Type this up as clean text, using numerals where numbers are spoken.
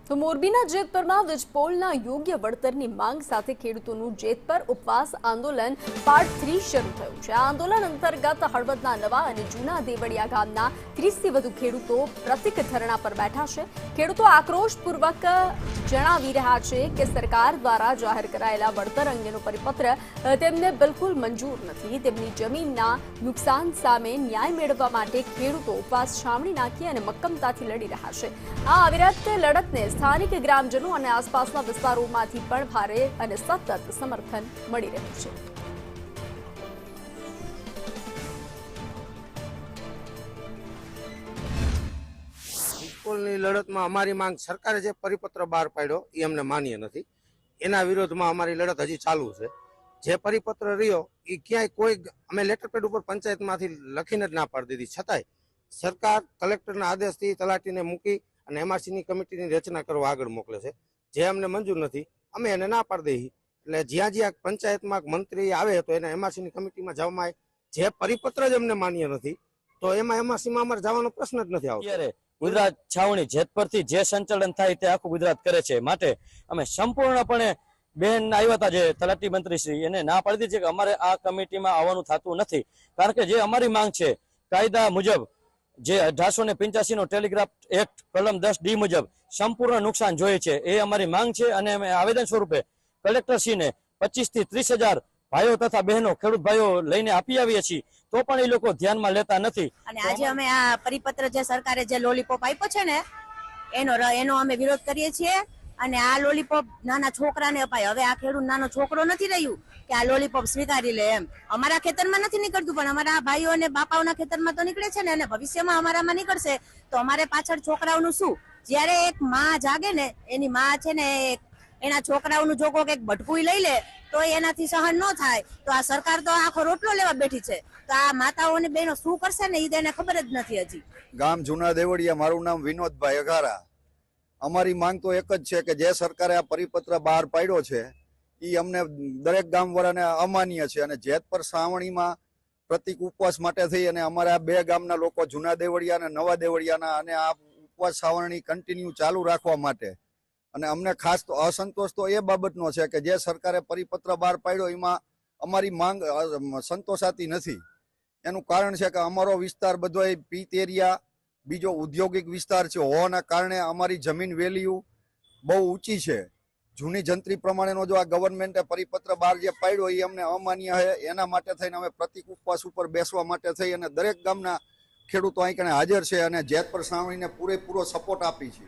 તો મોરબીના જેતપરમાં વીજપોલના યોગ્ય વળતરની માંગ સાથે ખેડૂતોનું જેતપર ઉપવાસ આંદોલન પાર્ટ 3 શરૂ થયું છે। આ આંદોલન અંતર્ગત હળવદના નવા અને જૂના દેવળિયા ગામના 30થી વધુ ખેડૂતો પ્રતિક ધરણા પર બેઠા છે। ખેડૂતો આક્રોશપૂર્વક જણાવી રહ્યા છે કે સરકાર દ્વારા જાહેર કરાયેલા વળતર અંગેનો પરિપત્ર તેમને બિલકુલ મંજૂર નથી। તેમની જમીનના નુકસાન સામે ન્યાય મેળવવા માટે ખેડૂતો ઉપવાસ છાવણી નાખી અને મક્કમતાથી લડી રહ્યા છે। આ અવિરત લડતને સ્થાનિક ગ્રામજનો અને આસપાસના વિસ્તારોમાંથી પણ ભારે અને સતત સમર્થન મળી રહ્યું છે। વીજપોલની લડતમાં અમારી માંગ સરકારે જે પરિપત્ર બહાર પાડ્યો એ અમને માન્ય નથી। એના વિરોધમાં અમારી લડત હજી ચાલુ છે। જે પરિપત્ર રહ્યો એ ક્યાંય કોઈ અમે લેટરપેડ ઉપર પંચાયતમાંથી લખીને જ ના પાડી દીધી, છતાંય સરકાર કલેક્ટરના આદેશથી તલાટીને મૂકી અને એમઆરસીની કમિટીની રચના કરવા આગળ મોકલે છે, જે અમને મંજૂર નથી। અમે એને ના પાડી દઈએ એટલે જ્યાં જ્યાં પંચાયતમાં મંત્રી આવે તો એને એમઆરસીની કમિટીમાં જવામાં આવે। જે પરિપત્ર જ અમને માન્ય નથી તો એમાં એમઆરસીમાં અમારે જવાનો પ્રશ્ન જ નથી આવતો। ગુજરાત છાવણી જેતપરથી જે સંચાલન થાય તે આખું ગુજરાત કરે છે, માટે અમે સંપૂર્ણપણે બેન આવ્યા હતા જે તલાટી મંત્રી શ્રી એને ના પાડી દીધી છે કે અમારે આ કમિટીમાં આવવાનું થતું નથી, કારણ કે જે અમારી માંગ છે કાયદા મુજબ જે 1885 નો ટેલિગ્રાફ એક્ટ કલમ 10D મુજબ સંપૂર્ણ નુકસાન જોઈએ છે, એ અમારી માંગ છે। અને અમે આવેદન સ્વરૂપે કલેક્ટરશ્રીને 25 થી 30 હજાર ભાઈઓ તથા બહેનો ખેડૂત ભાઈઓ લઈને આપી આવીએ છીએ, તો પણ એ લોકો ધ્યાનમાં લેતા નથી। અને આજે અમે આ પરિપત્ર જે સરકારે જે લોલીપોપ આપ્યો છે ને એનો અમે વિરોધ કરીએ છીએ। અને આ લોલીપોપ નાના છોકરાને અપાય। હવે આ ખેડૂત નાનો છોકરો નથી રહ્યું કે આ લોલીપોપ સ્વીકારી લે એમ। અમારા ખેતરમાં નથી નીકળતું પણ અમારા ભાઈઓ અને બાપાઓના ખેતરમાં તો નીકળે છે ને, અને ભવિષ્યમાં અમારામાં નીકળશે તો અમારે પાછળ છોકરાઓનું શું? જ્યારે એક માં જાગે ને એની માં છે ને એના છોકરાઓનું જો કોઈક એક ભટકું લઈ લે તો એનાથી સહન ન થાય, તો આ સરકાર તો આખો રોટલો લેવા બેઠી છે। તો આ માતાઓ અને બહેનો શું કરશે ને એ તેને ખબર જ નથી હજી। ગામ જૂના દેવળિયા, મારું નામ વિનોદભાઈ અઘારા। અમારી માંગ તો એક જ છે કે જે સરકારે આ પરિપત્ર બહાર પાડ્યો છે એ અમને દરેક ગામવાળાને અમાન્ય છે। અને જેતપર સાવણીમાં પ્રતિક ઉપવાસ માટે થઈ અને અમારા બે ગામના લોકો જૂના દેવળિયા અને નવા દેવળિયાના અને આ ઉપવાસ સાવરણી કન્ટિન્યુ ચાલુ રાખવા માટે। અને અમને ખાસ તો અસંતોષ તો એ બાબતનો છે કે જે સરકારે પરિપત્ર બહાર પાડ્યો એમાં અમારી માંગ સંતોષાતી નથી। એનું કારણ છે કે અમારો વિસ્તાર બધો પીત એરિયા, બીજો ઔદ્યોગિક વિસ્તાર છે હોવાના કારણે અમારી જમીન વેલ્યુ બહુ ઊંચી છે। જૂની જંત્રી પ્રમાણેનો જો આ ગવર્મેન્ટે પરિપત્ર બહાર જે પાડ્યો એ અમને અમાન્ય છે। એના માટે થઈને અમે પ્રતિક ઉપવાસ ઉપર બેસવા માટે થઈ અને દરેક ગામના ખેડૂતો અહીં હાજર છે અને જેતપર સાવણીને પૂરેપૂરો સપોર્ટ આપી છે।